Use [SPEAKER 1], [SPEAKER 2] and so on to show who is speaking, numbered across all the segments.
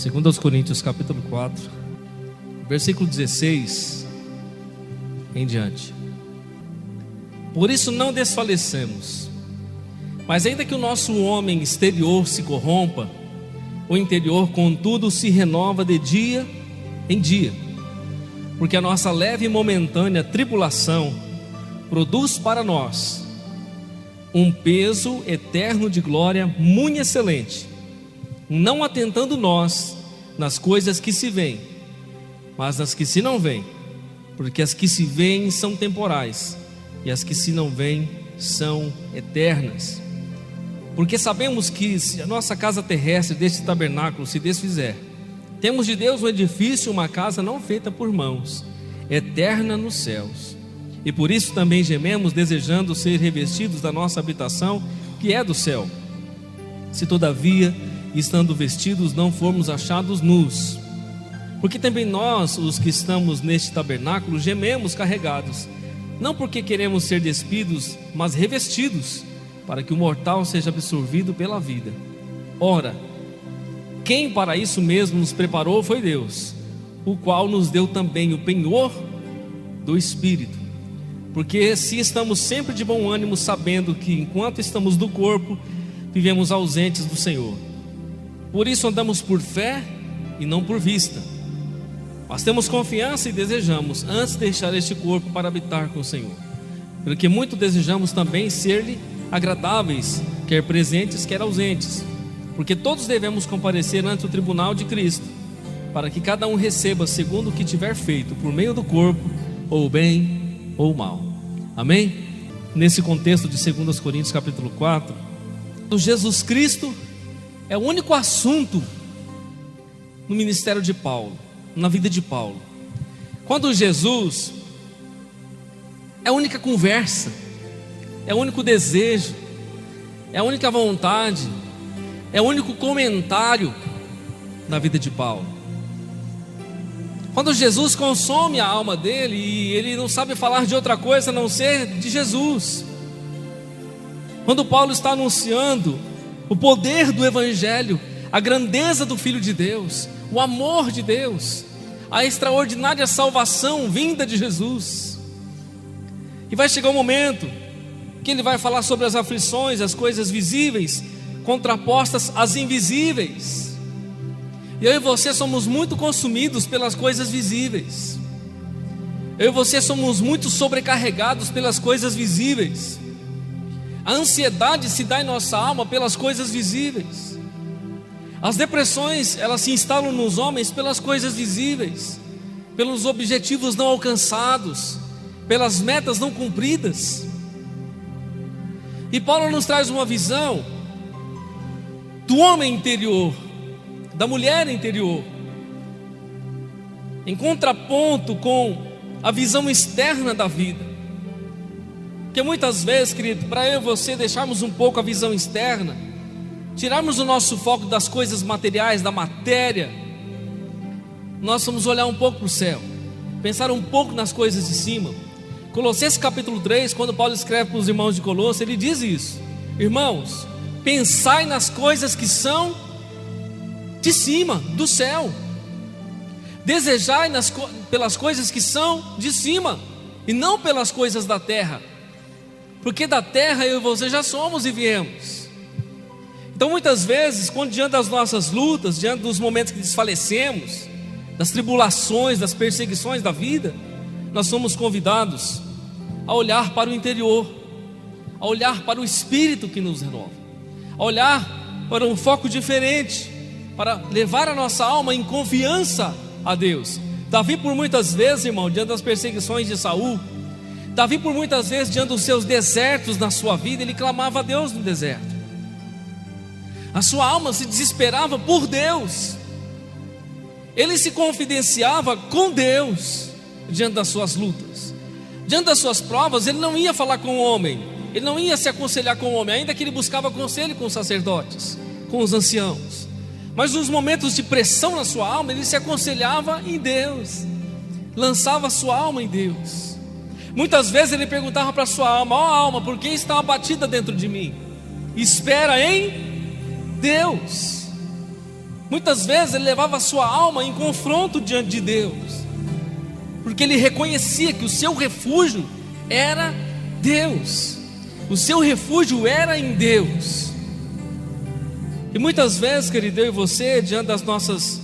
[SPEAKER 1] 2 Coríntios capítulo 4, versículo 16 em diante. Por isso não desfalecemos, mas ainda que o nosso homem exterior se corrompa, o interior contudo se renova de dia em dia, porque a nossa leve e momentânea tribulação produz para nós um peso eterno de glória muito excelente, não atentando nós nas coisas que se veem, mas nas que se não veem, porque as que se veem são temporais, e as que se não veem são eternas. Porque sabemos que se a nossa casa terrestre deste tabernáculo se desfizer, temos de Deus um edifício, uma casa não feita por mãos, eterna nos céus. E por isso também gememos, desejando ser revestidos da nossa habitação, que é do céu. Se todavia, estando vestidos, não formos achados nus, porque também nós, os que estamos neste tabernáculo, gememos carregados, não porque queremos ser despidos, mas revestidos, para que o mortal seja absorvido pela vida. Ora, quem para isso mesmo nos preparou foi Deus, o qual nos deu também o penhor do Espírito. Porque se estamos sempre de bom ânimo, sabendo que enquanto estamos no corpo, vivemos ausentes do Senhor. Por isso andamos por fé e não por vista, mas temos confiança e desejamos antes deixar este corpo para habitar com o Senhor, porque muito desejamos também ser-lhe agradáveis, quer presentes, quer ausentes, porque todos devemos comparecer ante o tribunal de Cristo, para que cada um receba segundo o que tiver feito por meio do corpo, ou bem ou mal. Amém? Nesse contexto de 2 Coríntios capítulo 4, Jesus Cristo é o único assunto no ministério de Paulo, na vida de Paulo. Quando Jesus é a única conversa, é o único desejo, é a única vontade, é o único comentário na vida de Paulo. Quando Jesus consome a alma dele e ele não sabe falar de outra coisa a não ser de Jesus. Quando Paulo está anunciando o poder do Evangelho, a grandeza do Filho de Deus, o amor de Deus, a extraordinária salvação vinda de Jesus. E vai chegar um momento que ele vai falar sobre as aflições, as coisas visíveis, contrapostas às invisíveis. E eu e você somos muito consumidos pelas coisas visíveis. Eu e você somos muito sobrecarregados pelas coisas visíveis. A ansiedade se dá em nossa alma pelas coisas visíveis. As depressões, elas se instalam nos homens pelas coisas visíveis, pelos objetivos não alcançados, pelas metas não cumpridas. E Paulo nos traz uma visão do homem interior, da mulher interior, em contraponto com a visão externa da vida. Porque muitas vezes, querido, para eu e você deixarmos um pouco a visão externa, tirarmos o nosso foco das coisas materiais, da matéria, nós vamos olhar um pouco para o céu, pensar um pouco nas coisas de cima. Colossenses capítulo 3, quando Paulo escreve para os irmãos de Colossos, ele diz isso: irmãos, pensai nas coisas que são de cima, do céu. Desejai pelas coisas que são de cima, e não pelas coisas da terra, porque da terra eu e você já somos e viemos. Então muitas vezes, quando diante das nossas lutas, diante dos momentos que desfalecemos, das tribulações, das perseguições da vida, nós somos convidados a olhar para o interior, a olhar para o Espírito que nos renova, a olhar para um foco diferente, para levar a nossa alma em confiança a Deus. Davi por muitas vezes, irmão, diante das perseguições de Saul, Davi por muitas vezes diante dos seus desertos na sua vida, ele clamava a Deus no deserto. A sua alma se desesperava por Deus, ele se confidenciava com Deus diante das suas lutas, diante das suas provas. Ele não ia falar com o homem, ele não ia se aconselhar com o homem, ainda que ele buscava conselho com os sacerdotes, com os anciãos. Mas nos momentos de pressão na sua alma, ele se aconselhava em Deus, lançava a sua alma em Deus. Muitas vezes ele perguntava para a sua alma: ó alma, por que está abatida dentro de mim? Espera em Deus. Muitas vezes ele levava a sua alma em confronto diante de Deus, porque ele reconhecia que o seu refúgio era Deus, o seu refúgio era em Deus. E muitas vezes, querido, eu e você, diante das nossas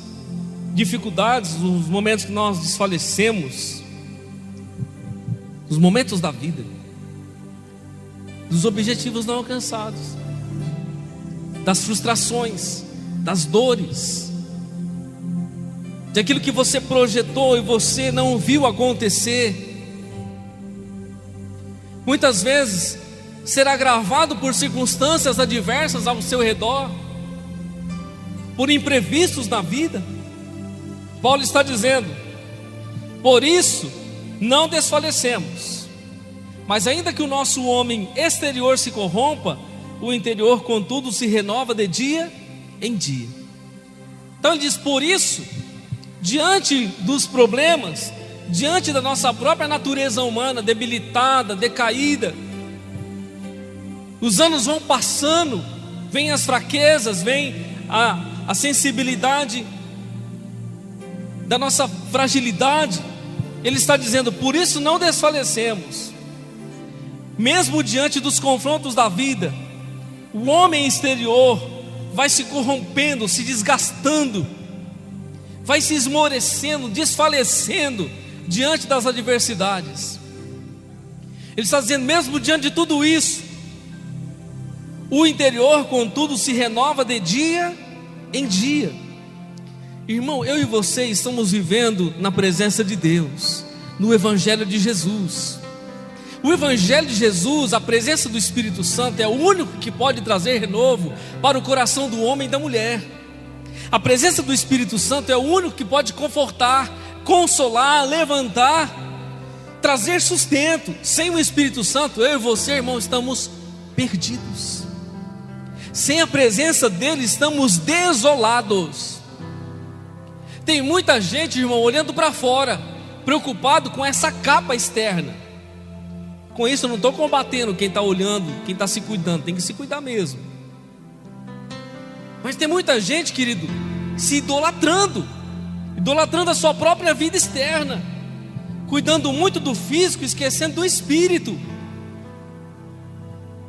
[SPEAKER 1] dificuldades, nos momentos que nós desfalecemos, nos momentos da vida, dos objetivos não alcançados, das frustrações, das dores, daquilo que você projetou e você não viu acontecer, muitas vezes será agravado por circunstâncias adversas ao seu redor, por imprevistos na vida. Paulo está dizendo: por isso não desfalecemos, mas ainda que o nosso homem exterior se corrompa, o interior contudo se renova de dia em dia. Então ele diz: por isso, diante dos problemas, diante da nossa própria natureza humana debilitada, decaída, os anos vão passando, vem as fraquezas, vem a sensibilidade da nossa fragilidade. Ele está dizendo: por isso não desfalecemos, mesmo diante dos confrontos da vida. O homem exterior vai se corrompendo, se desgastando, vai se esmorecendo, desfalecendo diante das adversidades. Ele está dizendo: mesmo diante de tudo isso, o interior contudo se renova de dia em dia. Irmão, eu e você estamos vivendo na presença de Deus, no Evangelho de Jesus. O Evangelho de Jesus, a presença do Espírito Santo, é o único que pode trazer renovo para o coração do homem e da mulher. A presença do Espírito Santo é o único que pode confortar, consolar, levantar, trazer sustento. Sem o Espírito Santo, eu e você, irmão, estamos perdidos. Sem a presença dele, estamos desolados. Tem muita gente, irmão, olhando para fora, preocupado com essa capa externa. Com isso eu não estou combatendo quem está olhando, quem está se cuidando, tem que se cuidar mesmo. Mas tem muita gente, querido, se idolatrando a sua própria vida externa, cuidando muito do físico, esquecendo do espírito.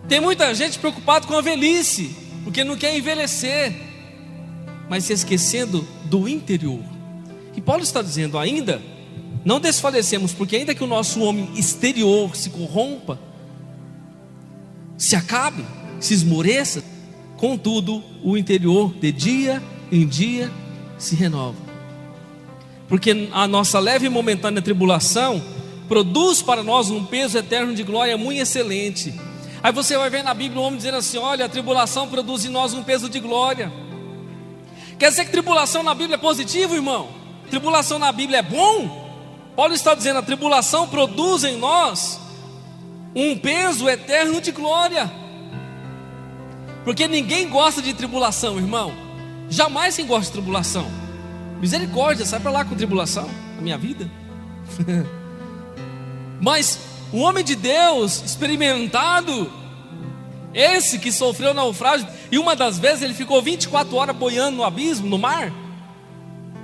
[SPEAKER 1] Tem muita gente preocupada com a velhice, porque não quer envelhecer, mas se esquecendo do interior. E Paulo está dizendo: ainda não desfalecemos, porque ainda que o nosso homem exterior se corrompa, se acabe, se esmoreça, contudo o interior de dia em dia se renova. Porque a nossa leve e momentânea tribulação produz para nós um peso eterno de glória muito excelente. Aí você vai ver na Bíblia um homem dizendo assim: olha, a tribulação produz em nós um peso de glória. Quer dizer que tribulação na Bíblia é positivo, irmão? Tribulação na Bíblia é bom? Paulo está dizendo: a tribulação produz em nós um peso eterno de glória. Porque ninguém gosta de tribulação, irmão. Jamais quem gosta de tribulação. Misericórdia, sai para lá com tribulação na minha vida. Mas o homem de Deus experimentado, esse que sofreu naufrágio, e uma das vezes ele ficou 24 horas boiando no abismo, no mar,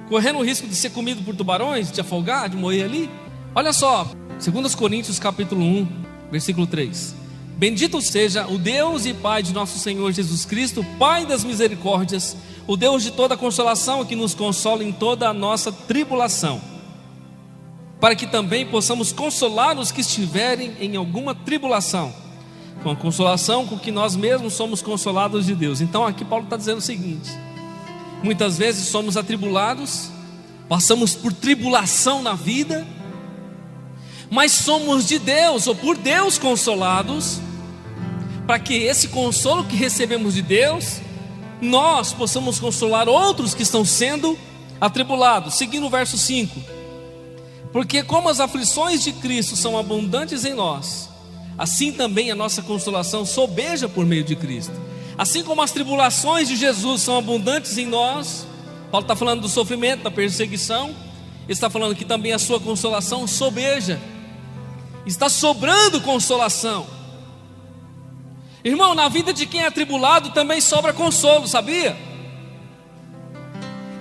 [SPEAKER 1] correndo o risco de ser comido por tubarões, de afogar, de morrer ali. Olha só, 2 Coríntios capítulo 1, versículo 3: bendito seja o Deus e Pai de nosso Senhor Jesus Cristo, Pai das misericórdias, o Deus de toda consolação, que nos consola em toda a nossa tribulação, para que também possamos consolar os que estiverem em alguma tribulação, com a consolação com que nós mesmos somos consolados de Deus. Então aqui Paulo está dizendo o seguinte: muitas vezes somos atribulados, passamos por tribulação na vida, mas somos de Deus, ou por Deus, consolados, para que esse consolo que recebemos de Deus, nós possamos consolar outros que estão sendo atribulados. Seguindo o verso 5: porque como as aflições de Cristo são abundantes em nós, assim também a nossa consolação sobeja por meio de Cristo. Assim como as tribulações de Jesus são abundantes em nós, Paulo está falando do sofrimento, da perseguição, ele está falando que também a sua consolação sobeja, está sobrando consolação. Irmão, na vida de quem é atribulado também sobra consolo, sabia?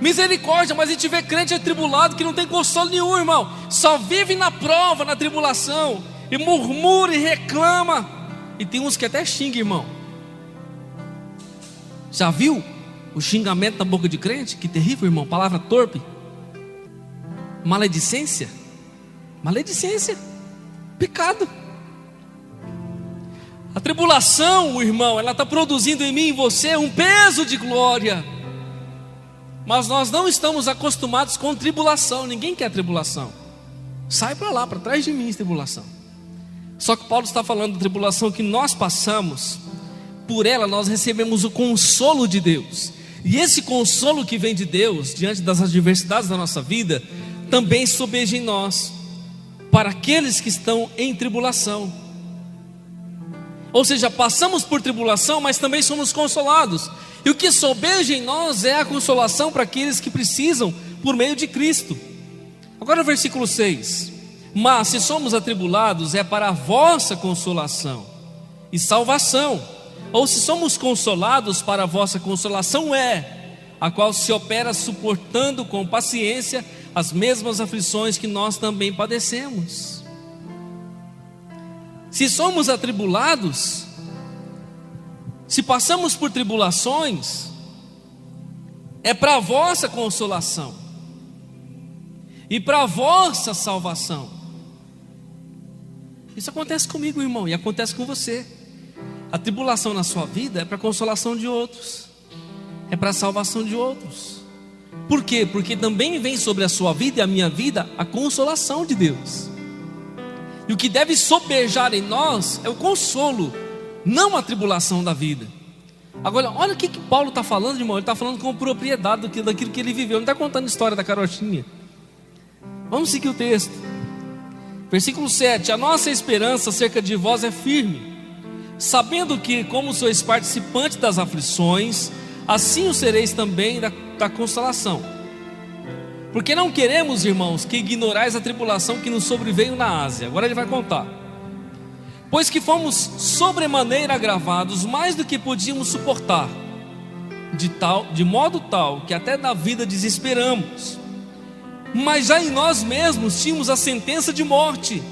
[SPEAKER 1] Misericórdia, mas a gente vê crente atribulado que não tem consolo nenhum, irmão. Só vive na prova, na tribulação, e murmura e reclama. E tem uns que até xingam, irmão. Já viu o xingamento na boca de crente? Que terrível, irmão. Palavra torpe. Maledicência. Maledicência. Pecado. A tribulação, irmão, ela está produzindo em mim e em você um peso de glória. Mas nós não estamos acostumados com tribulação. Ninguém quer tribulação. Sai para lá, para trás de mim, tribulação. Só que Paulo está falando da tribulação que nós passamos. Por ela nós recebemos o consolo de Deus. E esse consolo que vem de Deus, diante das adversidades da nossa vida, também sobeja em nós, para aqueles que estão em tribulação. Ou seja, passamos por tribulação, mas também somos consolados. E o que sobeja em nós é a consolação para aqueles que precisam, por meio de Cristo. Agora o versículo 6. Mas se somos atribulados, é para a vossa consolação e salvação. Ou se somos consolados, para a vossa consolação é, a qual se opera suportando com paciência as mesmas aflições que nós também padecemos. Se somos atribulados, se passamos por tribulações, é para a vossa consolação e para a vossa salvação. Isso acontece comigo, irmão, e acontece com você. A tribulação na sua vida é para a consolação de outros, é para a salvação de outros. Por quê? Porque também vem sobre a sua vida e a minha vida a consolação de Deus. E o que deve sobejar em nós é o consolo, não a tribulação da vida. Agora, olha o que Paulo está falando, irmão. Ele está falando com propriedade daquilo que ele viveu. Não está contando a história da carochinha. Vamos seguir o texto. Versículo 7. A nossa esperança acerca de vós é firme, sabendo que, como sois participantes das aflições, assim o sereis também da consolação. Porque não queremos, irmãos, que ignorais a tribulação que nos sobreveio na Ásia. Agora ele vai contar. Pois que fomos sobremaneira agravados, mais do que podíamos suportar, de modo tal que até na vida desesperamos. Mas já em nós mesmos tínhamos a sentença de morte,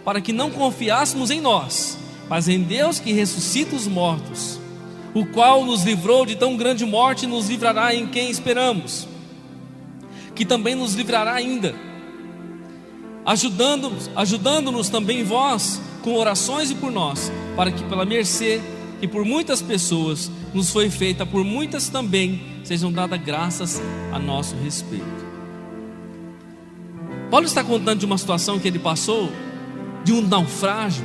[SPEAKER 1] para que não confiássemos em nós, mas em Deus que ressuscita os mortos, o qual nos livrou de tão grande morte e nos livrará em quem esperamos, que também nos livrará ainda, ajudando-nos também vós, com orações e por nós, para que pela mercê que por muitas pessoas nos foi feita, por muitas também sejam dadas graças a nosso respeito. Paulo está contando de uma situação que ele passou, de um naufrágio,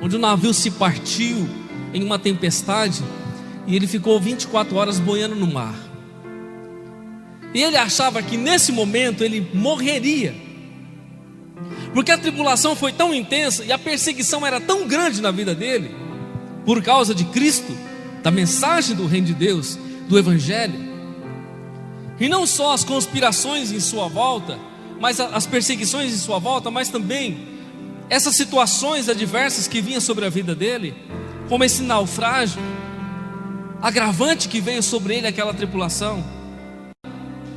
[SPEAKER 1] onde o navio se partiu em uma tempestade, e ele ficou 24 horas boiando no mar. E ele achava que nesse momento ele morreria, porque a tribulação foi tão intensa e a perseguição era tão grande na vida dele, por causa de Cristo, da mensagem do reino de Deus, do Evangelho. E não só as conspirações em sua volta, mas as perseguições em sua volta, mas também essas situações adversas que vinham sobre a vida dele, como esse naufrágio agravante que veio sobre ele, aquela tripulação,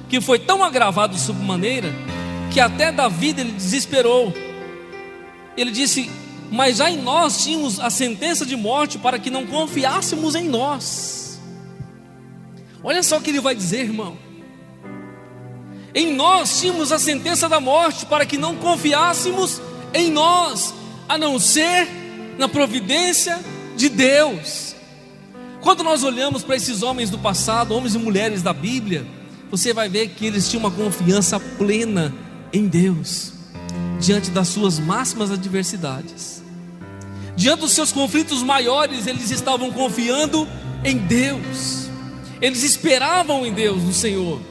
[SPEAKER 1] que foi tão agravado sob maneira, que até da vida ele desesperou. Ele disse: mas já em nós tínhamos a sentença de morte, para que não confiássemos em nós. Olha só o que ele vai dizer, irmão. Em nós tínhamos a sentença da morte, para que não confiássemos em nós, a não ser na providência de Deus. Quando nós olhamos para esses homens do passado, homens e mulheres da Bíblia, você vai ver que eles tinham uma confiança plena em Deus, diante das suas máximas adversidades, diante dos seus conflitos maiores, eles estavam confiando em Deus, eles esperavam em Deus, no Senhor.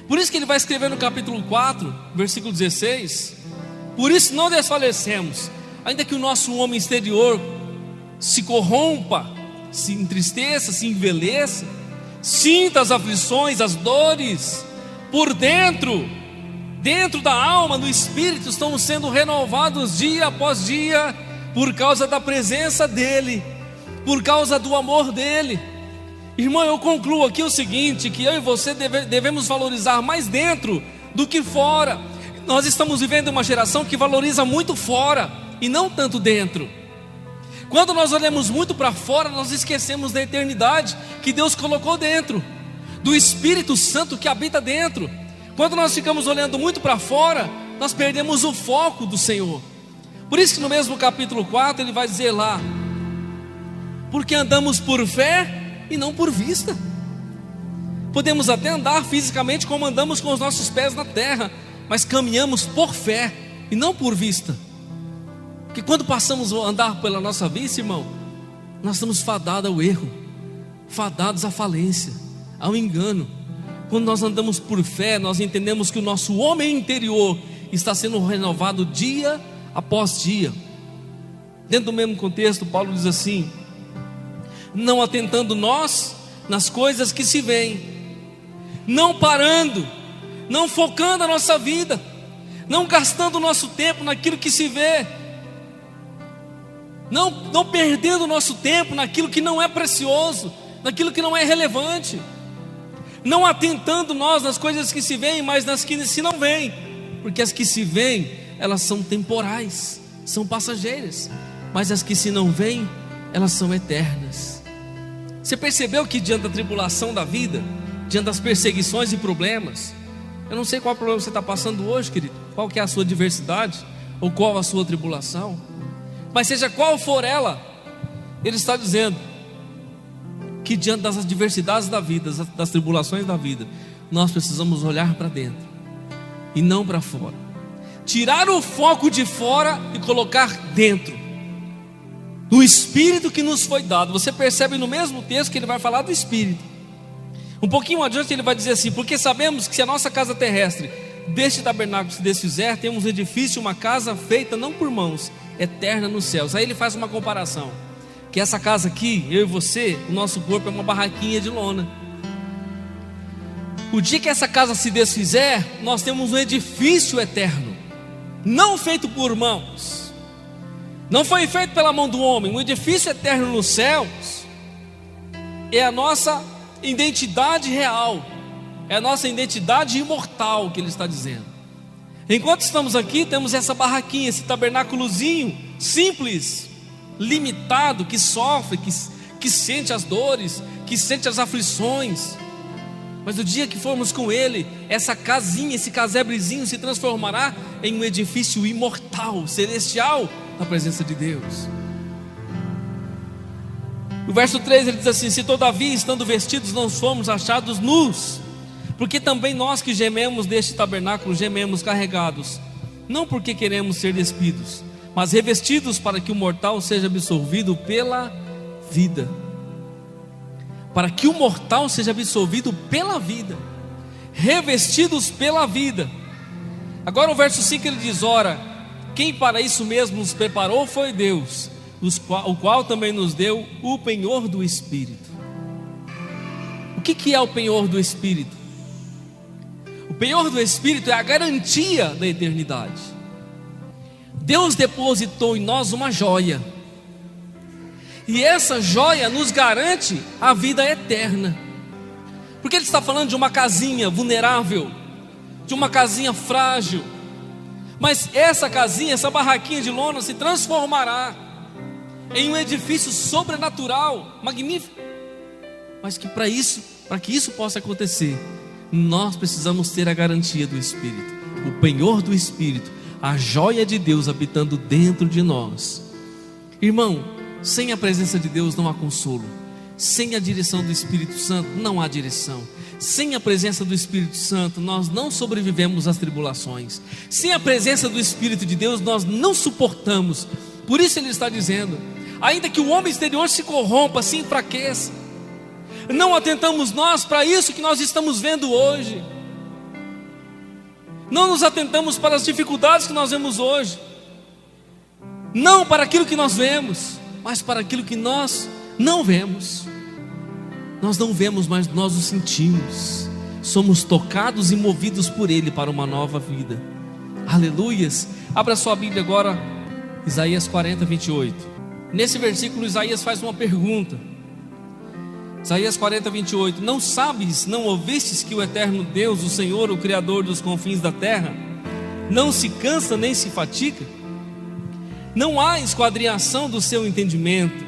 [SPEAKER 1] Por isso que ele vai escrever no capítulo 4, versículo 16: por isso não desfalecemos, ainda que o nosso homem exterior se corrompa, se entristeça, se envelheça, sinta as aflições, as dores, por dentro da alma, no espírito, estamos sendo renovados dia após dia, por causa da presença dEle, por causa do amor dEle. Irmão, eu concluo aqui o seguinte, que eu e você devemos valorizar mais dentro do que fora. Nós estamos vivendo uma geração que valoriza muito fora e não tanto dentro. Quando nós olhamos muito para fora, nós esquecemos da eternidade que Deus colocou dentro, do Espírito Santo que habita dentro. Quando nós ficamos olhando muito para fora, nós perdemos o foco do Senhor. Por isso que no mesmo capítulo 4 ele vai dizer lá: porque andamos por fé e não por vista. Podemos até andar fisicamente como andamos com os nossos pés na terra, mas caminhamos por fé e não por vista. Porque quando passamos a andar pela nossa vista, irmão, nós estamos fadados ao erro, fadados à falência, ao engano. Quando nós andamos por fé, nós entendemos que o nosso homem interior está sendo renovado dia após dia. Dentro do mesmo contexto, Paulo diz assim: não atentando nós nas coisas que se veem, não parando, não focando a nossa vida, não gastando o nosso tempo naquilo que se vê, não perdendo o nosso tempo naquilo que não é precioso, naquilo que não é relevante, não atentando nós nas coisas que se veem, mas nas que se não veem, porque as que se veem, elas são temporais, são passageiras, mas as que se não veem, elas são eternas. Você percebeu que diante da tribulação da vida, diante das perseguições e problemas, eu não sei qual problema você está passando hoje, querido, qual que é a sua adversidade, ou qual a sua tribulação, mas seja qual for ela, ele está dizendo que diante das adversidades da vida, das tribulações da vida, nós precisamos olhar para dentro e não para fora, tirar o foco de fora e colocar dentro do Espírito que nos foi dado. Você percebe no mesmo texto que ele vai falar do Espírito. Um pouquinho adiante ele vai dizer assim: porque sabemos que se a nossa casa terrestre deste tabernáculo se desfizer, temos um edifício, uma casa feita não por mãos, eterna nos céus. Aí ele faz uma comparação, que essa casa aqui, eu e você, o nosso corpo é uma barraquinha de lona. O dia que essa casa se desfizer, nós temos um edifício eterno, não feito por mãos, não foi feito pela mão do homem. Um edifício eterno nos céus é a nossa identidade real, é a nossa identidade imortal, que ele está dizendo. Enquanto estamos aqui, temos essa barraquinha, esse tabernáculozinho simples, limitado, que sofre, que sente as dores, que sente as aflições. Mas o dia que formos com ele, essa casinha, esse casebrezinho se transformará em um edifício imortal, celestial, na presença de Deus. O verso 3 ele diz assim: se todavia estando vestidos não fomos achados nus, porque também nós que gememos deste tabernáculo gememos carregados, não porque queremos ser despidos, mas revestidos para que o mortal seja absorvido pela vida. Para que o mortal seja absorvido pela vida, revestidos pela vida. Agora o verso 5 ele diz: ora, quem para isso mesmo nos preparou foi Deus, o qual também nos deu o penhor do Espírito. O que é o penhor do Espírito? O penhor do Espírito é a garantia da eternidade. Deus depositou em nós uma joia, e essa joia nos garante a vida eterna. Porque ele está falando de uma casinha vulnerável, de uma casinha frágil, mas essa casinha, essa barraquinha de lona se transformará em um edifício sobrenatural, magnífico. Mas que para que isso possa acontecer, nós precisamos ter a garantia do Espírito, o penhor do Espírito, a joia de Deus habitando dentro de nós. Irmão, sem a presença de Deus não há consolo, sem a direção do Espírito Santo não há direção, sem a presença do Espírito Santo nós não sobrevivemos às tribulações, sem a presença do Espírito de Deus nós não suportamos. Por isso ele está dizendo: ainda que o homem exterior se corrompa, se enfraqueça, não atentamos nós para isso que nós estamos vendo hoje, não nos atentamos para as dificuldades que nós vemos hoje, não para aquilo que nós vemos, mas para aquilo que nós não vemos. Nós não vemos, mas nós o sentimos, somos tocados e movidos por Ele para uma nova vida. Aleluias. Abra sua Bíblia agora, Isaías 40, 28. Nesse versículo Isaías faz uma pergunta: Isaías 40, 28. Não sabes, não ouvistes que o eterno Deus, o Senhor, o Criador dos confins da terra, não se cansa nem se fatiga? Não há esquadrinhação do seu entendimento,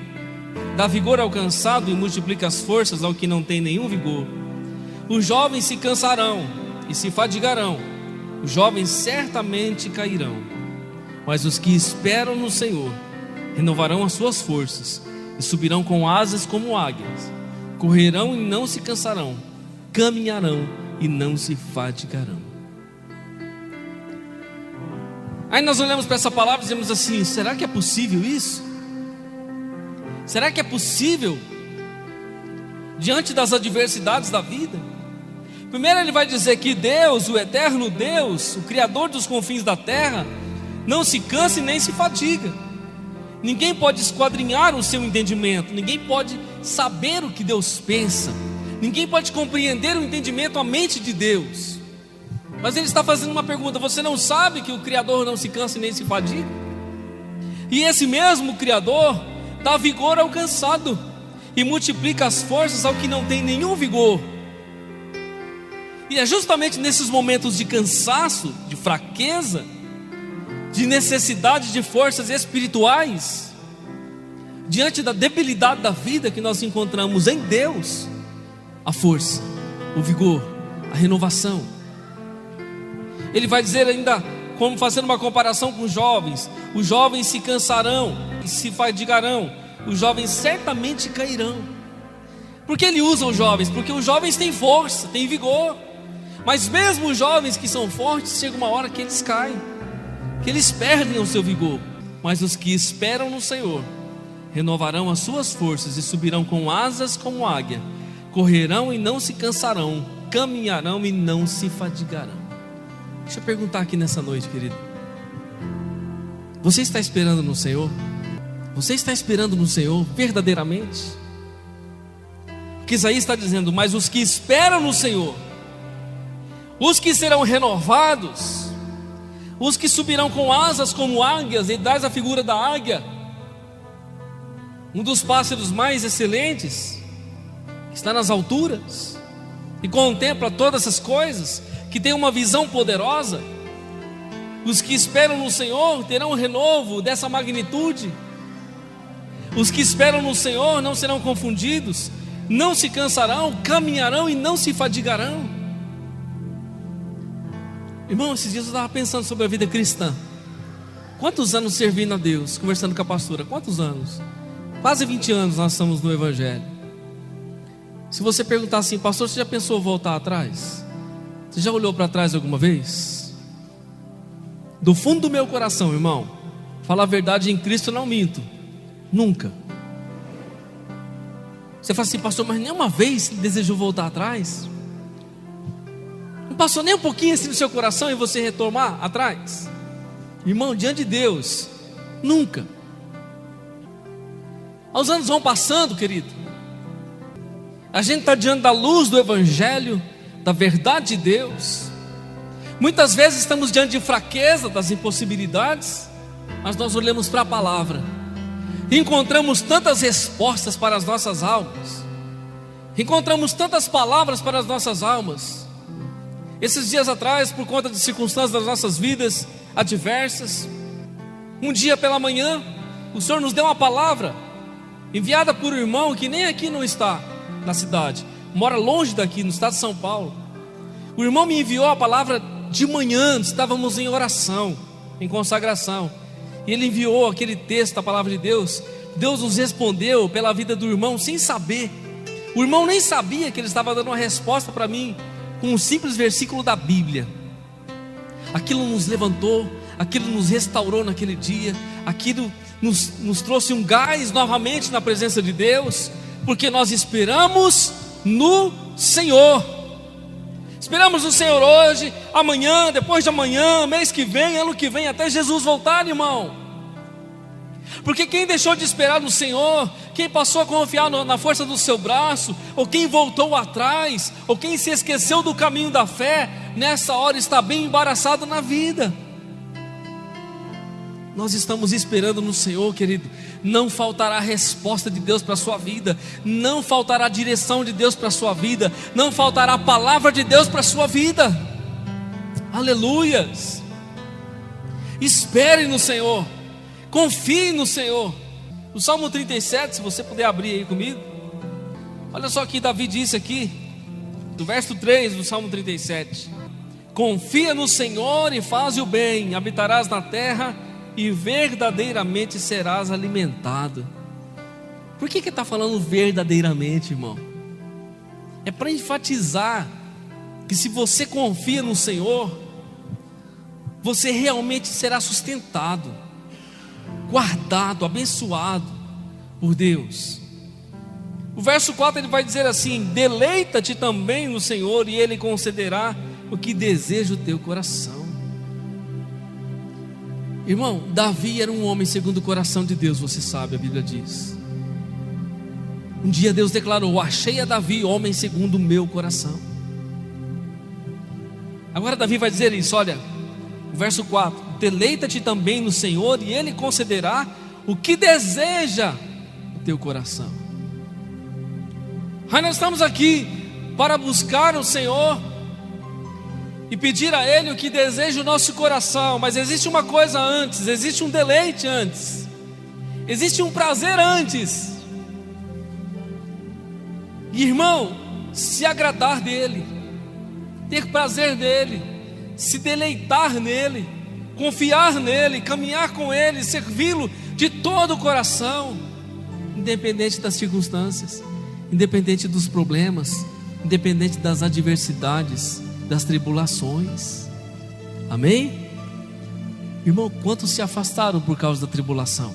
[SPEAKER 1] dá vigor ao cansado e multiplica as forças ao que não tem nenhum vigor. Os jovens se cansarão e se fadigarão, os jovens certamente cairão, mas os que esperam no Senhor renovarão as suas forças e subirão com asas como águias. Correrão e não se cansarão, caminharão e não se fadigarão. Aí nós olhamos para essa palavra e dizemos assim: será que é possível isso? Será que é possível diante das adversidades da vida? Primeiro ele vai dizer que Deus, o eterno Deus, o Criador dos confins da terra, não se cansa e nem se fadiga. Ninguém pode esquadrinhar o seu entendimento, ninguém pode saber o que Deus pensa, ninguém pode compreender o entendimento, a mente de Deus. Mas ele está fazendo uma pergunta: você não sabe que o Criador não se cansa e nem se fadiga? E esse mesmo Criador dá vigor ao cansado e multiplica as forças ao que não tem nenhum vigor. E é justamente nesses momentos de cansaço, de fraqueza, de necessidade de forças espirituais, diante da debilidade da vida, que nós encontramos em Deus a força, o vigor, a renovação. Ele vai dizer ainda, como fazendo uma comparação com os jovens se cansarão e se fadigarão, os jovens certamente cairão. Por que ele usa os jovens? Porque os jovens têm força, têm vigor, mas mesmo os jovens que são fortes, chega uma hora que eles caem, que eles perdem o seu vigor. Mas os que esperam no Senhor renovarão as suas forças e subirão com asas como águia, correrão e não se cansarão, caminharão e não se fadigarão. Deixa eu perguntar aqui nessa noite, querido: você está esperando no Senhor? Você está esperando no Senhor verdadeiramente? Porque Isaías está dizendo: mas os que esperam no Senhor, os que serão renovados, os que subirão com asas como águias. Ele traz a figura da águia, um dos pássaros mais excelentes, que está nas alturas e contempla todas essas coisas, que tem uma visão poderosa. Os que esperam no Senhor terão um renovo dessa magnitude. Os que esperam no Senhor não serão confundidos, não se cansarão, caminharão e não se fadigarão. Irmão, esses dias eu estava pensando sobre a vida cristã. Quantos anos servindo a Deus, conversando com a pastora? Quantos anos? Quase 20 anos nós estamos no Evangelho. Se você perguntar assim: pastor, você já pensou voltar atrás? Você já olhou para trás alguma vez? Do fundo do meu coração, irmão, falar a verdade, em Cristo não minto, nunca. Você fala assim: pastor, mas nenhuma vez desejou voltar atrás? Não passou nem um pouquinho assim no seu coração e você retomar atrás? Irmão, diante de Deus, nunca. Os anos vão passando, querido. A gente está diante da luz do Evangelho, da verdade de Deus. Muitas vezes estamos diante de fraqueza, das impossibilidades, mas nós olhamos para a palavra e encontramos tantas respostas para as nossas almas, encontramos tantas palavras para as nossas almas. Esses dias atrás, por conta de circunstâncias das nossas vidas adversas, um dia pela manhã, o Senhor nos deu uma palavra enviada por um irmão que nem aqui não está na cidade, mora longe daqui, no estado de São Paulo. O irmão me enviou a palavra de manhã, estávamos em oração, em consagração, e ele enviou aquele texto, a palavra de Deus. Deus nos respondeu pela vida do irmão sem saber. O irmão nem sabia que ele estava dando uma resposta para mim com um simples versículo da Bíblia. Aquilo nos levantou, aquilo nos restaurou naquele dia, aquilo nos trouxe um gás novamente na presença de Deus, porque nós esperamos no Senhor. Esperamos no Senhor hoje, amanhã, depois de amanhã, mês que vem, ano que vem, até Jesus voltar, irmão. Porque quem deixou de esperar no Senhor, quem passou a confiar na força do seu braço, ou quem voltou atrás, ou quem se esqueceu do caminho da fé, nessa hora está bem embaraçado na vida. nós estamos esperando no Senhor, querido, não faltará a resposta de Deus para a sua vida, não faltará a direção de Deus para a sua vida, não faltará a palavra de Deus para a sua vida. Aleluias! Espere no Senhor, confie no Senhor. O Salmo 37, se você puder abrir aí comigo, olha só o que Davi disse aqui, do verso 3 do Salmo 37: confia no Senhor e faz o bem, habitarás na terra e verdadeiramente serás alimentado. Por que está falando verdadeiramente, irmão? É para enfatizar que se você confia no Senhor, você realmente será sustentado, guardado, abençoado por Deus. O verso 4 ele vai dizer assim: deleita-te também no Senhor e Ele concederá o que deseja o teu coração. Irmão, Davi era um homem segundo o coração de Deus, você sabe, a Bíblia diz. Um dia Deus declarou: achei a Davi, homem segundo o meu coração. Agora Davi vai dizer isso, olha, o verso 4: deleita-te também no Senhor e Ele concederá o que deseja o teu coração. Nós estamos aqui para buscar o Senhor e pedir a Ele o que deseja o nosso coração, mas existe uma coisa antes, existe um deleite antes, existe um prazer antes. Irmão, se agradar dEle, ter prazer dEle, se deleitar nele, confiar nele, caminhar com Ele, servi-lo de todo o coração, independente das circunstâncias, independente dos problemas, independente das adversidades, das tribulações. Amém? Irmão, quantos se afastaram por causa da tribulação?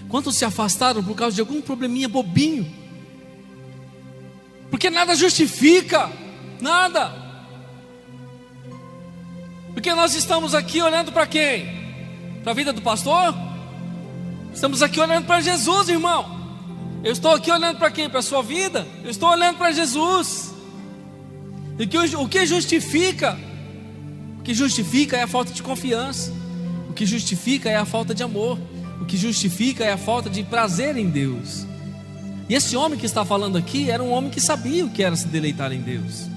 [SPEAKER 1] Quantos se afastaram por causa de algum probleminha bobinho? Porque nada justifica, nada. Porque nós estamos aqui olhando para quem? Para a vida do pastor? Estamos aqui olhando para Jesus, irmão. Eu estou aqui olhando para quem? Para a sua vida? Eu estou olhando para Jesus. E o que justifica? O que justifica é a falta de confiança. O que justifica é a falta de amor. O que justifica é a falta de prazer em Deus. E esse homem que está falando aqui era um homem que sabia o que era se deleitar em Deus.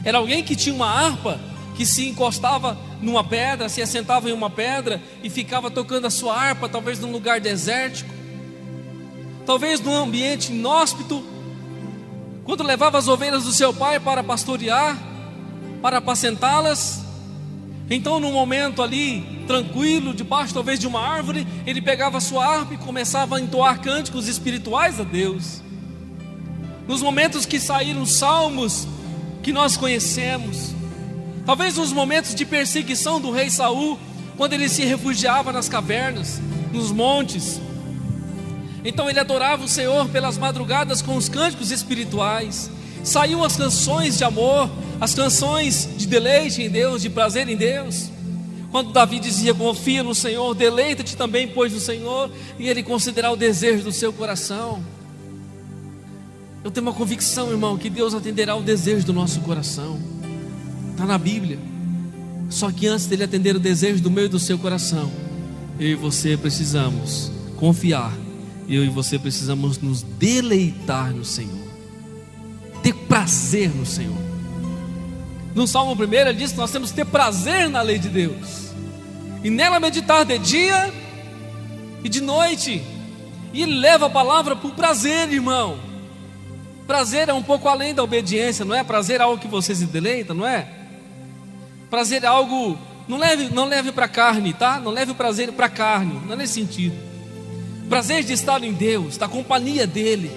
[SPEAKER 1] Era alguém que tinha uma harpa, que se encostava numa pedra, se assentava em uma pedra e ficava tocando a sua harpa, talvez num lugar desértico, talvez num ambiente inóspito, quando levava as ovelhas do seu pai para pastorear, para apacentá-las. Então num momento ali, tranquilo, debaixo talvez de uma árvore, ele pegava a sua harpa e começava a entoar cânticos espirituais a Deus. Nos momentos que saíram os salmos que nós conhecemos, talvez nos momentos de perseguição do rei Saul, quando ele se refugiava nas cavernas, nos montes, então ele adorava o Senhor pelas madrugadas com os cânticos espirituais. Saíam as canções de amor, as canções de deleite em Deus, de prazer em Deus. Quando Davi dizia: confia no Senhor, deleita-te também, pois, no Senhor, e Ele considerará o desejo do seu coração. Eu tenho uma convicção, irmão, que Deus atenderá o desejo do nosso coração. Está na Bíblia. Só que antes dele atender o desejo do meu e do seu coração, eu e você precisamos confiar. Eu e você precisamos nos deleitar no Senhor, ter prazer no Senhor. No Salmo 1 ele diz que nós temos que ter prazer na lei de Deus, e nela meditar de dia e de noite. E ele leva a palavra por prazer, irmão. Prazer é um pouco além da obediência, não é? Prazer é algo que você se deleita, não é? Prazer é algo, não leve para a carne, tá? Não leve o prazer para a carne, não é nesse sentido. Prazer de estar em Deus, da companhia dEle,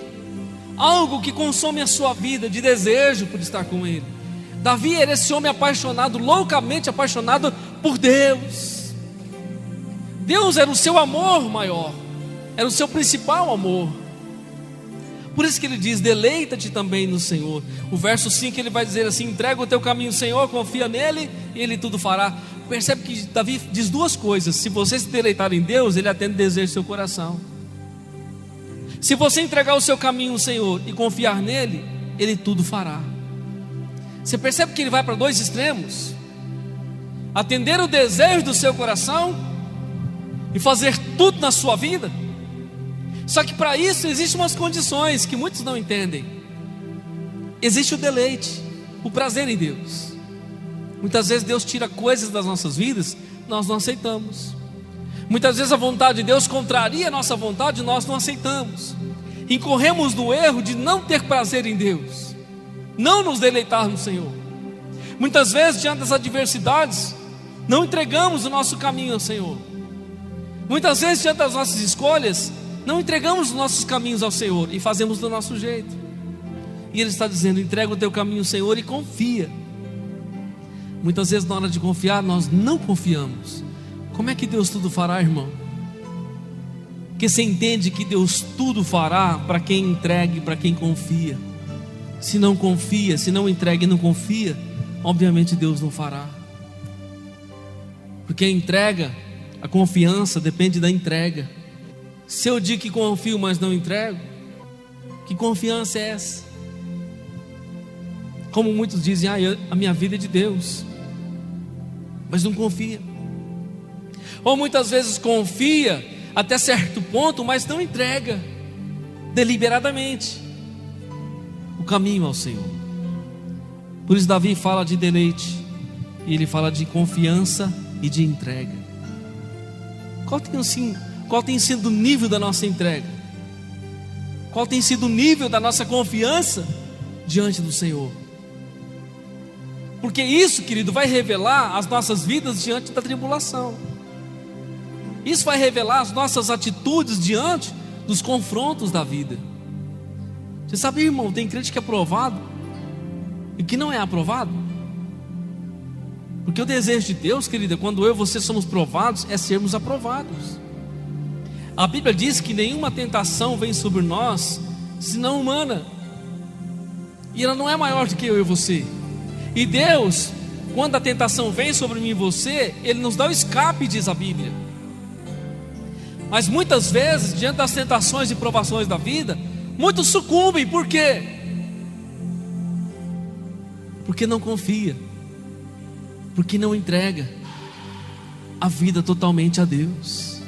[SPEAKER 1] algo que consome a sua vida, de desejo por estar com Ele. Davi era esse homem apaixonado, loucamente apaixonado por Deus. Deus era o seu amor maior, era o seu principal amor. Por isso que ele diz: deleita-te também no Senhor. O verso 5 ele vai dizer assim: entrega o teu caminho ao Senhor, confia nele e Ele tudo fará. Percebe que Davi diz duas coisas: se você se deleitar em Deus, Ele atende o desejo do seu coração. Se você entregar o seu caminho ao Senhor e confiar nele, Ele tudo fará. Você percebe que ele vai para dois extremos: atender o desejo do seu coração e fazer tudo na sua vida. Só que para isso existem umas condições que muitos não entendem. Existe o deleite, o prazer em Deus. Muitas vezes Deus tira coisas das nossas vidas, nós não aceitamos. Muitas vezes a vontade de Deus contraria a nossa vontade, nós não aceitamos. Incorremos no erro de não ter prazer em Deus, não nos deleitar no Senhor. Muitas vezes, diante das adversidades, não entregamos o nosso caminho ao Senhor. Muitas vezes, diante das nossas escolhas, não entregamos os nossos caminhos ao Senhor e fazemos do nosso jeito. E Ele está dizendo: entrega o teu caminho ao Senhor e confia. Muitas vezes, na hora de confiar, nós não confiamos. Como é que Deus tudo fará, irmão? Porque você entende que Deus tudo fará para quem entrega e para quem confia. Se não confia, se não entrega e não confia, obviamente Deus não fará. Porque a entrega, a confiança depende da entrega. Se eu digo que confio, mas não entrego, que confiança é essa? Como muitos dizem: a minha vida é de Deus, mas não confia. Ou muitas vezes confia até certo ponto, mas não entrega deliberadamente o caminho ao Senhor. Por isso Davi fala de deleite, e ele fala de confiança e de entrega. Qual tem sido o nível da nossa entrega? Qual tem sido o nível da nossa confiança diante do Senhor? Porque isso, querido, vai revelar as nossas vidas diante da tribulação. Isso vai revelar as nossas atitudes diante dos confrontos da vida. Você sabe, irmão, tem crente que é aprovado e que não é aprovado. Porque o desejo de Deus, querida, quando eu e você somos provados, é sermos aprovados. A Bíblia diz que nenhuma tentação vem sobre nós, senão humana. E ela não é maior do que eu e você. E Deus, quando a tentação vem sobre mim e você, Ele nos dá o escape, diz a Bíblia. Mas muitas vezes, diante das tentações e provações da vida, muitos sucumbem. Por quê? Porque não confia, porque não entrega a vida totalmente a Deus.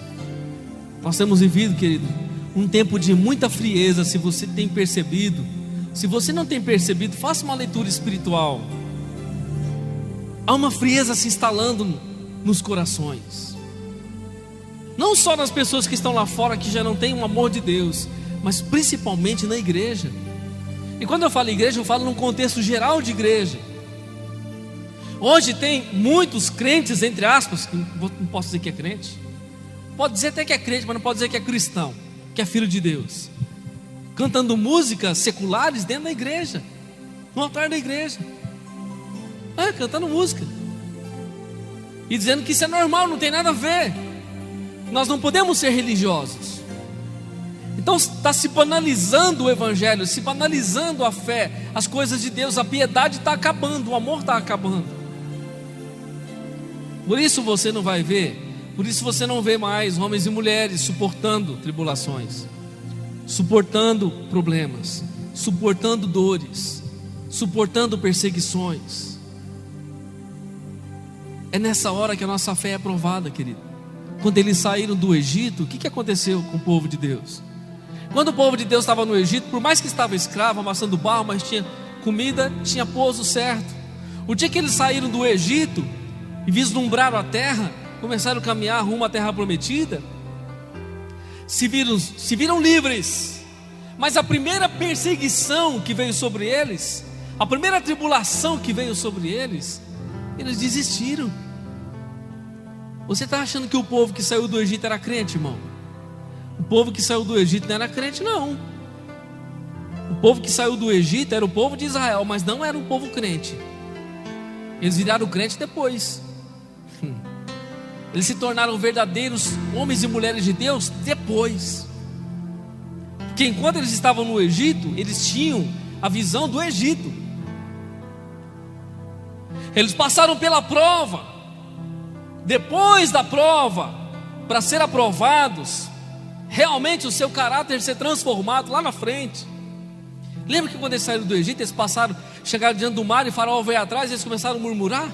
[SPEAKER 1] Nós temos vivido, querido, um tempo de muita frieza. Se você tem percebido, se você não tem percebido, faça uma leitura espiritual. Há uma frieza se instalando nos corações, não só nas pessoas que estão lá fora, que já não têm o amor de Deus, mas principalmente na igreja. E quando eu falo igreja, eu falo num contexto geral de igreja. Hoje tem muitos crentes, entre aspas, que não posso dizer que é crente, pode dizer até que é crente, mas não pode dizer que é cristão, que é filho de Deus, cantando músicas seculares dentro da igreja, no altar da igreja, cantando música, e dizendo que isso é normal, não tem nada a ver. Nós não podemos ser religiosos. Então está se banalizando o evangelho, se banalizando a fé, as coisas de Deus. A piedade está acabando, o amor está acabando. Por isso você não vai ver, por isso você não vê mais homens e mulheres suportando tribulações, suportando problemas, suportando dores, suportando perseguições. É nessa hora que a nossa fé é provada, querido. Quando eles saíram do Egito, o que aconteceu com o povo de Deus? Quando o povo de Deus estava no Egito, por mais que estava escravo, amassando barro, mas tinha comida, tinha pouso certo. O dia que eles saíram do Egito e vislumbraram a terra, começaram a caminhar rumo à terra prometida, se viram livres. Mas a primeira perseguição que veio sobre eles, a primeira tribulação que veio sobre eles, eles desistiram. Você está achando que o povo que saiu do Egito era crente, irmão? O povo que saiu do Egito não era crente, não. O povo que saiu do Egito era o povo de Israel, mas não era um povo crente. Eles viraram crente depois. Eles se tornaram verdadeiros homens e mulheres de Deus depois. Porque enquanto eles estavam no Egito, eles tinham a visão do Egito. Eles passaram pela prova. Depois da prova, para ser aprovados, realmente o seu caráter ser transformado lá na frente. Lembra que quando eles saíram do Egito, eles chegaram diante do mar e o faraó veio atrás e eles começaram a murmurar?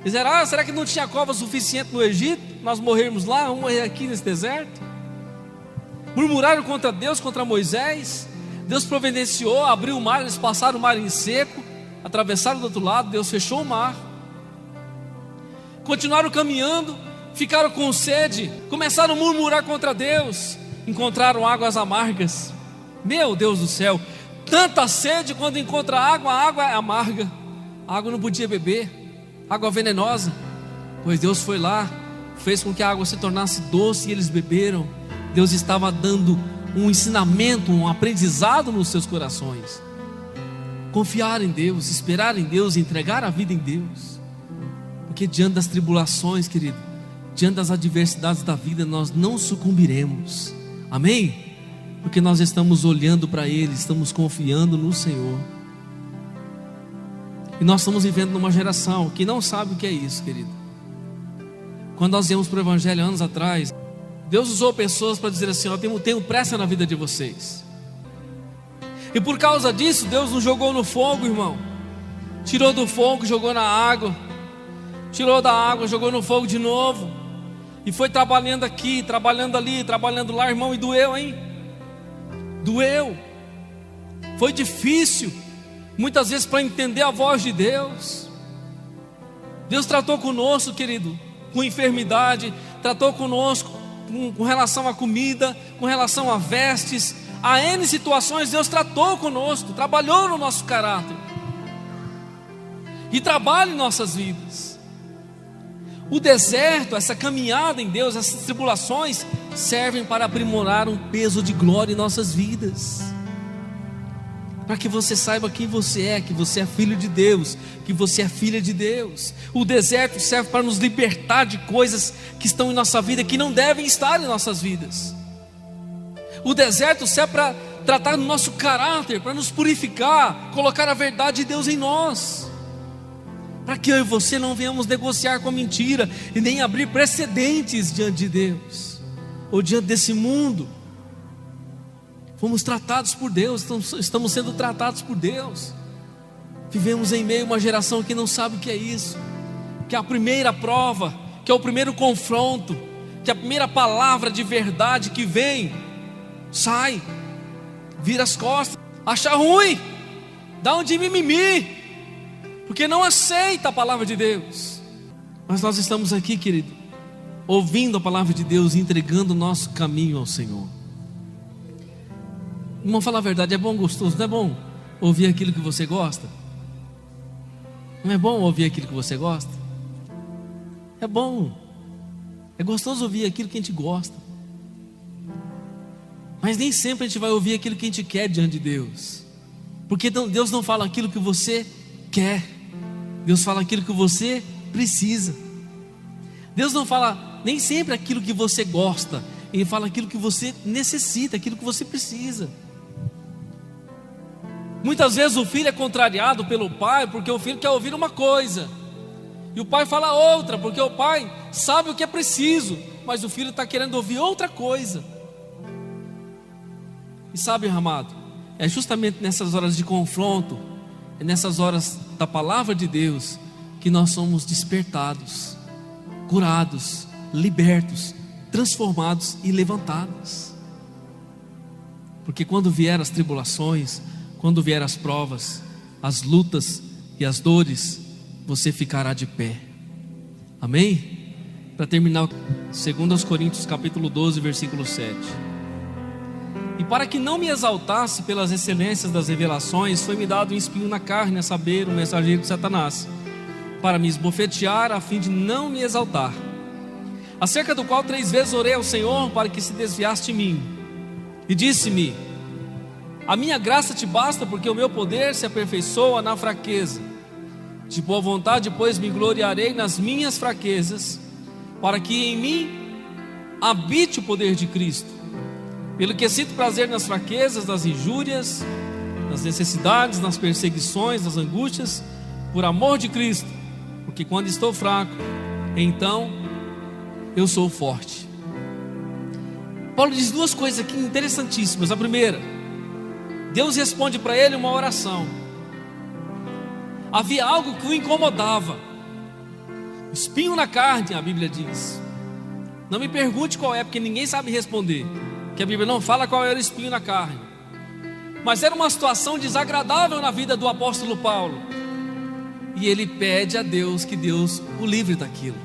[SPEAKER 1] Eles disseram: será que não tinha cova suficiente no Egito? nós morrermos lá, vamos morrer aqui nesse deserto. Murmuraram contra Deus, contra Moisés. Deus providenciou, abriu o mar, eles passaram o mar em seco, atravessaram do outro lado, Deus fechou o mar. Continuaram caminhando, ficaram com sede, começaram a murmurar contra Deus, encontraram águas amargas. Meu Deus do céu, tanta sede, quando encontra água, a água é amarga, a água não podia beber, água venenosa. Pois Deus foi lá, fez com que a água se tornasse doce e eles beberam. Deus estava dando um ensinamento, um aprendizado nos seus corações. Confiar em Deus, esperar em Deus, entregar a vida em Deus. Porque diante das tribulações, querido, diante das adversidades da vida, nós não sucumbiremos. Amém? Porque nós estamos olhando para Ele, estamos confiando no Senhor. E nós estamos vivendo numa geração que não sabe o que é isso, querido. Quando nós viemos para o Evangelho anos atrás, Deus usou pessoas para dizer assim: eu tenho pressa na vida de vocês. E por causa disso, Deus nos jogou no fogo, irmão. Tirou do fogo, jogou na água. Tirou da água, jogou no fogo de novo. E foi trabalhando aqui, trabalhando ali, trabalhando lá, irmão. E doeu, hein? Doeu. Foi difícil, muitas vezes, para entender a voz de Deus. Deus tratou conosco, querido, com enfermidade. Tratou conosco com relação à comida, com relação a vestes. Há N situações, Deus tratou conosco, trabalhou no nosso caráter e trabalha em nossas vidas. O deserto, essa caminhada em Deus, essas tribulações servem para aprimorar um peso de glória em nossas vidas, para que você saiba quem você é, que você é filho de Deus, que você é filha de Deus. O deserto serve para nos libertar de coisas que estão em nossa vida, que não devem estar em nossas vidas. O deserto serve para tratar do nosso caráter, para nos purificar, colocar a verdade de Deus em nós, para que eu e você não venhamos negociar com a mentira e nem abrir precedentes diante de Deus ou diante desse mundo. Fomos tratados por Deus, estamos sendo tratados por Deus. Vivemos em meio a uma geração que não sabe o que é isso, que é a primeira prova, que é o primeiro confronto, que é a primeira palavra de verdade que vem, sai, vira as costas, acha ruim, dá um de mimimi, porque não aceita a palavra de Deus. Mas nós estamos aqui, querido, ouvindo a palavra de Deus e entregando o nosso caminho ao Senhor. Irmão, falar a verdade, é bom, gostoso, não é bom ouvir aquilo que você gosta? Não é bom ouvir aquilo que você gosta? É bom, é gostoso ouvir aquilo que a gente gosta. Mas nem sempre a gente vai ouvir aquilo que a gente quer diante de Deus, porque Deus não fala aquilo que você quer, Deus fala aquilo que você precisa. Deus não fala nem sempre aquilo que você gosta, Ele fala aquilo que você necessita, aquilo que você precisa. Muitas vezes o filho é contrariado pelo pai, porque o filho quer ouvir uma coisa, e o pai fala outra, porque o pai sabe o que é preciso, mas o filho está querendo ouvir outra coisa. E sabe, amado, é justamente nessas horas de confronto, é nessas horas da palavra de Deus, que nós somos despertados, curados, libertos, transformados e levantados. Porque quando vier as tribulações, quando vier as provas, as lutas e as dores, você ficará de pé. Amém? Para terminar, 2 Coríntios capítulo 12, versículo 7. E para que não me exaltasse pelas excelências das revelações, foi-me dado um espinho na carne, a saber, um mensageiro de Satanás, para me esbofetear, a fim de não me exaltar. Acerca do qual 3 vezes orei ao Senhor, para que se desviasse de mim. E disse-me: a minha graça te basta, porque o meu poder se aperfeiçoa na fraqueza. De boa vontade, pois, me gloriarei nas minhas fraquezas, para que em mim habite o poder de Cristo. Pelo que sinto prazer nas fraquezas, nas injúrias, nas necessidades, nas perseguições, nas angústias, por amor de Cristo. Porque quando estou fraco, então eu sou forte. Paulo diz 2 coisas aqui interessantíssimas. A primeira, Deus responde para ele uma oração. Havia algo que o incomodava, espinho na carne, a Bíblia diz. Não me pergunte qual é, porque ninguém sabe responder, que a Bíblia não fala qual era o espinho na carne. Mas era uma situação desagradável na vida do apóstolo Paulo, e ele pede a Deus que Deus o livre daquilo.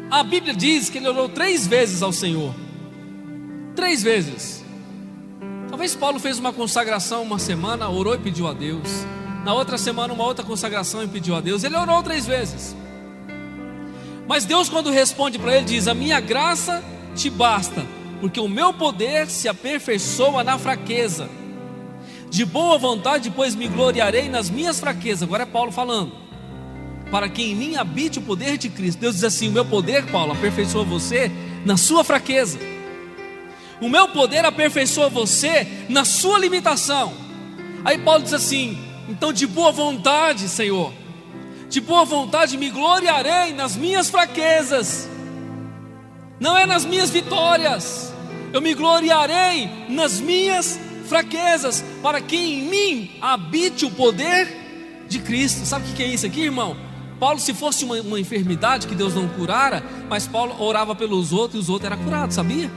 [SPEAKER 1] A Bíblia diz que ele orou 3 vezes ao Senhor. 3 vezes. Talvez Paulo fez uma consagração uma semana, orou e pediu a Deus. Na outra semana uma outra consagração e pediu a Deus. Ele orou 3 vezes. Mas Deus, quando responde para ele, diz: a minha graça te basta, porque o meu poder se aperfeiçoa na fraqueza. De boa vontade, pois me gloriarei nas minhas fraquezas. Agora é Paulo falando, para que em mim habite o poder de Cristo. Deus diz assim: o meu poder, Paulo, aperfeiçoa você na sua fraqueza. O meu poder aperfeiçoa você na sua limitação. Aí Paulo diz assim: então de boa vontade, Senhor, de boa vontade me gloriarei nas minhas fraquezas. Não é nas minhas vitórias, eu me gloriarei nas minhas fraquezas, para que em mim habite o poder de Cristo. Sabe o que é isso aqui, irmão? Paulo, se fosse uma enfermidade que Deus não curara, mas Paulo orava pelos outros e os outros eram curados, sabia?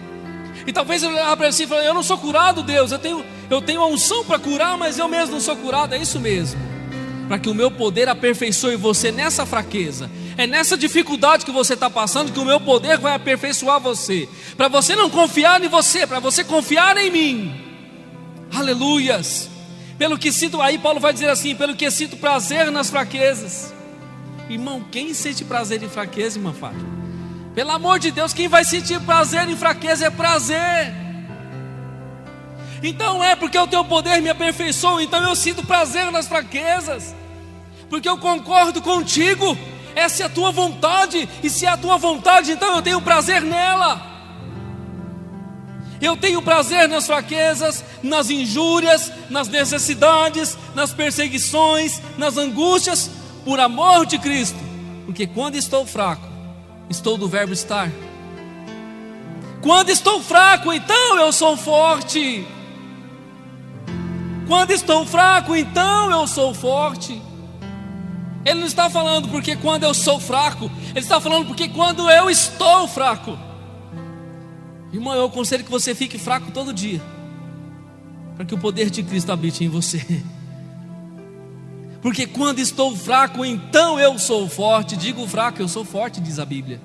[SPEAKER 1] E talvez ele olhava para si e falasse: eu não sou curado, Deus, eu tenho a unção para curar, mas eu mesmo não sou curado. É isso mesmo, para que o meu poder aperfeiçoe você nessa fraqueza. É nessa dificuldade que você está passando que o meu poder vai aperfeiçoar você, para você não confiar em você, para você confiar em mim. Aleluias. Pelo que sinto, aí Paulo vai dizer assim: pelo que sinto prazer nas fraquezas. Irmão, quem sente prazer em fraqueza, irmã Fátima? Pelo amor de Deus, quem vai sentir prazer em fraqueza é prazer. Então é porque o teu poder me aperfeiçoa, então eu sinto prazer nas fraquezas, porque eu concordo contigo. Essa é a tua vontade, e se é a tua vontade, então eu tenho prazer nela. Eu tenho prazer nas fraquezas, nas injúrias, nas necessidades, nas perseguições, nas angústias, por amor de Cristo. Porque quando estou fraco, estou do verbo estar. Quando estou fraco, então eu sou forte. Quando estou fraco, então eu sou forte. Ele não está falando porque quando eu sou fraco, ele está falando porque quando eu estou fraco. Irmão, eu aconselho que você fique fraco todo dia, para que o poder de Cristo habite em você. Porque quando estou fraco, então eu sou forte. Digo fraco, eu sou forte, diz a Bíblia.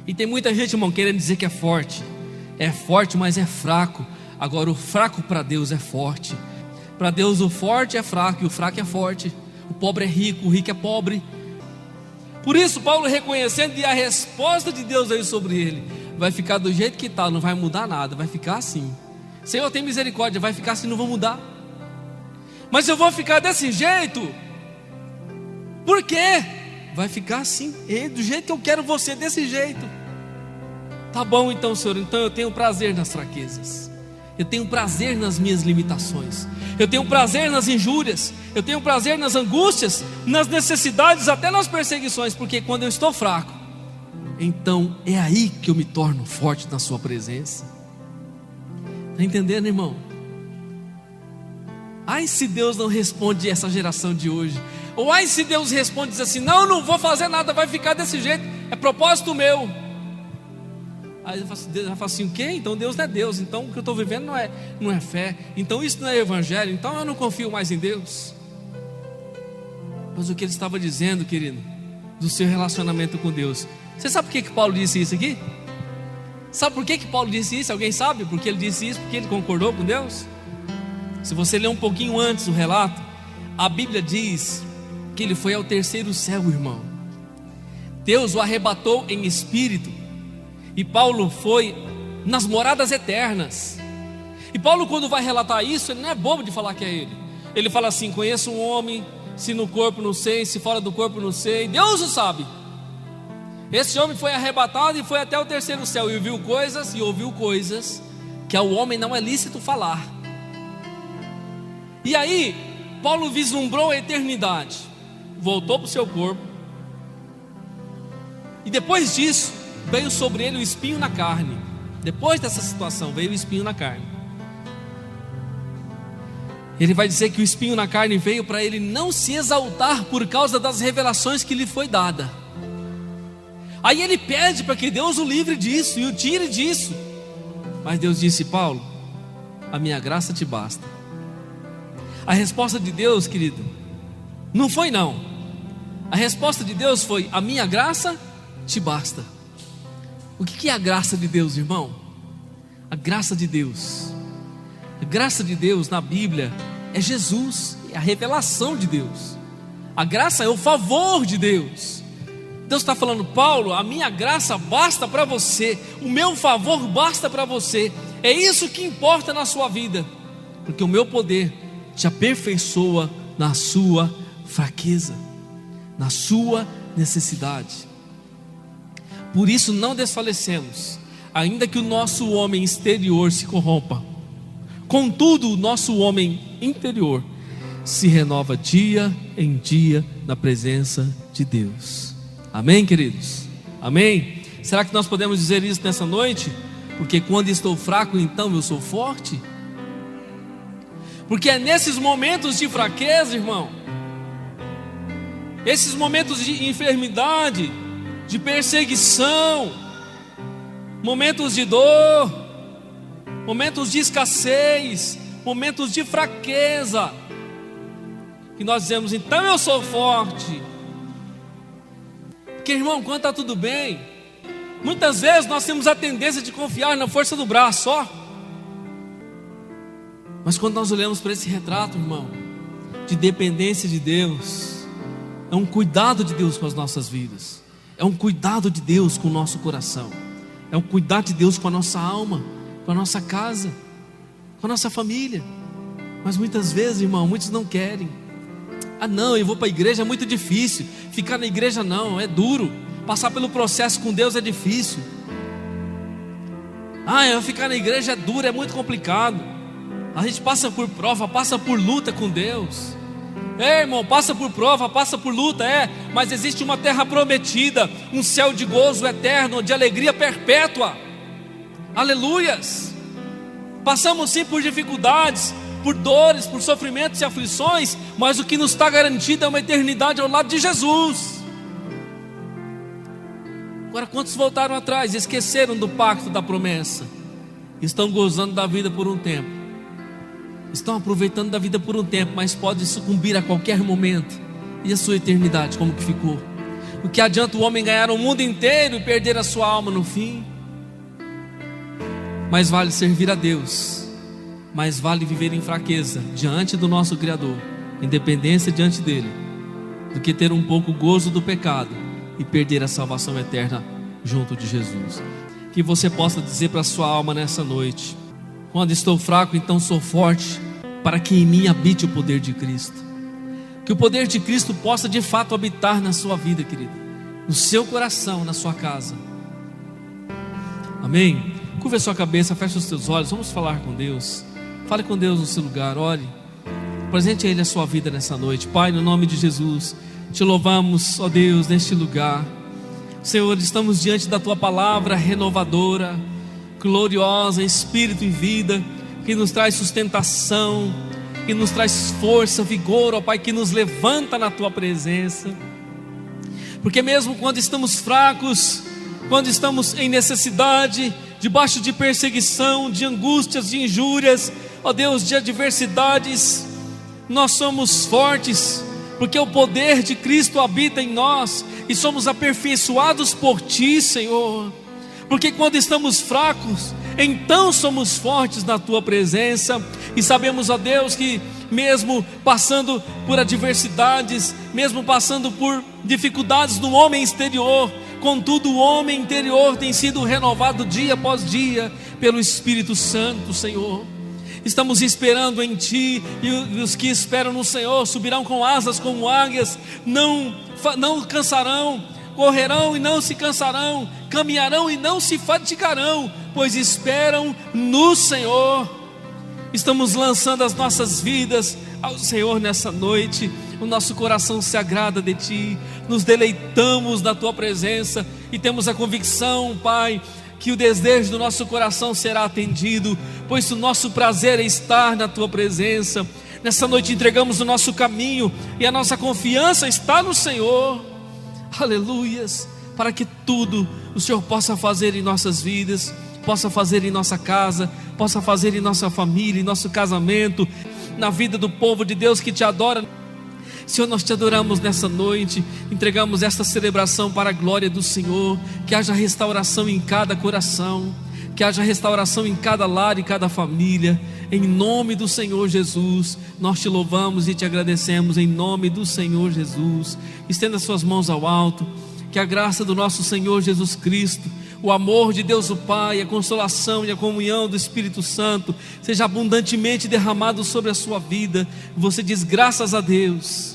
[SPEAKER 1] E tem muita gente, irmão, querendo dizer que é forte. É forte, mas é fraco. Agora o fraco para Deus é forte. Para Deus o forte é fraco e o fraco é forte. O pobre é rico, o rico é pobre. Por isso Paulo reconhecendo, e a resposta de Deus aí sobre ele: vai ficar do jeito que está, não vai mudar nada, vai ficar assim. Senhor, tem misericórdia, vai ficar assim, não vou mudar. Mas eu vou ficar desse jeito. Por quê? Vai ficar assim, do jeito que eu quero você, desse jeito. Tá bom então, Senhor, então eu tenho prazer nas fraquezas, eu tenho prazer nas minhas limitações, eu tenho prazer nas injúrias, eu tenho prazer nas angústias, nas necessidades, até nas perseguições. Porque quando eu estou fraco, então é aí que eu me torno forte na sua presença. Está entendendo, irmão? Ai, se Deus não responde essa geração de hoje. Ou ai, se Deus responde e diz assim: não, não vou fazer nada, vai ficar desse jeito, é propósito meu. Aí Deus vai falar assim: o quê? Então Deus não é Deus, então o que eu estou vivendo não é fé, então isso não é evangelho, então eu não confio mais em Deus. Mas o que ele estava dizendo, querido, do seu relacionamento com Deus. Você sabe por que Paulo disse isso aqui? Sabe por que Paulo disse isso? Alguém sabe por que ele disse isso? Porque ele concordou com Deus? Se você ler um pouquinho antes o relato, a Bíblia diz que ele foi ao 3º céu, irmão. Deus o arrebatou em espírito, e Paulo foi nas moradas eternas. E Paulo, quando vai relatar isso, ele não é bobo de falar que é ele. Ele fala assim: conheço um homem, se no corpo não sei, se fora do corpo não sei, Deus o sabe. Esse homem foi arrebatado e foi até o 3º céu, e viu coisas e ouviu coisas que ao homem não é lícito falar. E aí Paulo vislumbrou a eternidade, voltou para o seu corpo, e depois disso veio sobre ele o espinho na carne. Depois dessa situação veio o espinho na carne. Ele vai dizer que o espinho na carne veio para ele não se exaltar por causa das revelações que lhe foi dada. Aí ele pede para que Deus o livre disso e o tire disso. Mas Deus disse: Paulo, a minha graça te basta. A resposta de Deus, querido, não foi não. A resposta de Deus foi: a minha graça te basta. O que é a graça de Deus, irmão? A graça de Deus, a graça de Deus na Bíblia é Jesus, é a revelação de Deus. A graça é o favor de Deus. Deus está falando: Paulo, a minha graça basta para você, o meu favor basta para você. É isso que importa na sua vida, porque o meu poder te aperfeiçoa na sua fraqueza, na sua necessidade. Por isso não desfalecemos, ainda que o nosso homem exterior se corrompa. Contudo, o nosso homem interior se renova dia em dia na presença de Deus. Amém, queridos? Amém? Será que nós podemos dizer isso nessa noite? Porque quando estou fraco, então eu sou forte. Porque é nesses momentos de fraqueza, irmão, esses momentos de enfermidade, de perseguição, momentos de dor, momentos de escassez, momentos de fraqueza, que nós dizemos: então eu sou forte. Porque, irmão, quando está tudo bem, muitas vezes nós temos a tendência de confiar na força do braço só. Mas quando nós olhamos para esse retrato, irmão, de dependência de Deus, é um cuidado de Deus com as nossas vidas, é um cuidado de Deus com o nosso coração, é um cuidado de Deus com a nossa alma, com a nossa casa, com a nossa família. Mas muitas vezes, irmão, muitos não querem. Ah não, eu vou para a igreja, é muito difícil. Ficar na igreja não, é duro. Passar pelo processo com Deus é difícil. Ah, eu ficar na igreja é duro, é muito complicado. A gente passa por prova, passa por luta com Deus. É, irmão, passa por prova, passa por luta, mas existe uma terra prometida, um céu de gozo eterno, de alegria perpétua. Aleluias. Passamos sim por dificuldades, por dores, por sofrimentos e aflições, mas o que nos está garantido é uma eternidade ao lado de Jesus. Agora, quantos voltaram atrás, esqueceram do pacto da promessa, estão gozando da vida por um tempo, estão aproveitando da vida por um tempo, mas podem sucumbir a qualquer momento. E a sua eternidade, como que ficou? O que adianta o homem ganhar o mundo inteiro e perder a sua alma no fim? Mais vale servir a Deus, mais vale viver em fraqueza diante do nosso Criador, em dependência diante dele, do que ter um pouco gozo do pecado e perder a salvação eterna junto de Jesus. Que você possa dizer para a sua alma nessa noite: quando estou fraco, então sou forte, para que em mim habite o poder de Cristo. Que o poder de Cristo possa de fato habitar na sua vida, querido, no seu coração, na sua casa. Amém? Curva a sua cabeça, feche os seus olhos, vamos falar com Deus. Fale com Deus no seu lugar, ore, presente a Ele a sua vida nessa noite. Pai, no nome de Jesus, te louvamos, ó Deus, neste lugar. Senhor, estamos diante da Tua palavra renovadora, gloriosa, Espírito e vida, que nos traz sustentação, que nos traz força, vigor, ó Pai, que nos levanta na Tua presença. Porque mesmo quando estamos fracos, quando estamos em necessidade, debaixo de perseguição, de angústias, de injúrias, ó Deus, de adversidades, nós somos fortes, porque o poder de Cristo habita em nós, e somos aperfeiçoados por Ti, Senhor. Porque quando estamos fracos, então somos fortes na Tua presença, e sabemos, ó Deus, que mesmo passando por adversidades, mesmo passando por dificuldades no homem exterior, contudo o homem interior tem sido renovado dia após dia pelo Espírito Santo, Senhor. Estamos esperando em Ti, e os que esperam no Senhor subirão com asas como águias, não cansarão, correrão e não se cansarão, caminharão e não se fatigarão, pois esperam no Senhor. Estamos lançando as nossas vidas ao Senhor nessa noite. O nosso coração se agrada de Ti, nos deleitamos na Tua presença e temos a convicção, Pai, que o desejo do nosso coração será atendido, pois o nosso prazer é estar na Tua presença. Nessa noite entregamos o nosso caminho e a nossa confiança está no Senhor. Aleluias. para que tudo o Senhor possa fazer em nossas vidas, possa fazer em nossa casa, possa fazer em nossa família, em nosso casamento, na vida do povo de Deus que te adora. Senhor, nós te adoramos nessa noite, entregamos esta celebração para a glória do Senhor. Que haja restauração em cada coração, que haja restauração em cada lar e cada família, em nome do Senhor Jesus. Nós te louvamos e te agradecemos em nome do Senhor Jesus. Estenda suas mãos ao alto. Que a graça do nosso Senhor Jesus Cristo, o amor de Deus o Pai, a consolação e a comunhão do Espírito Santo seja abundantemente derramado sobre a sua vida. Você diz: graças a Deus.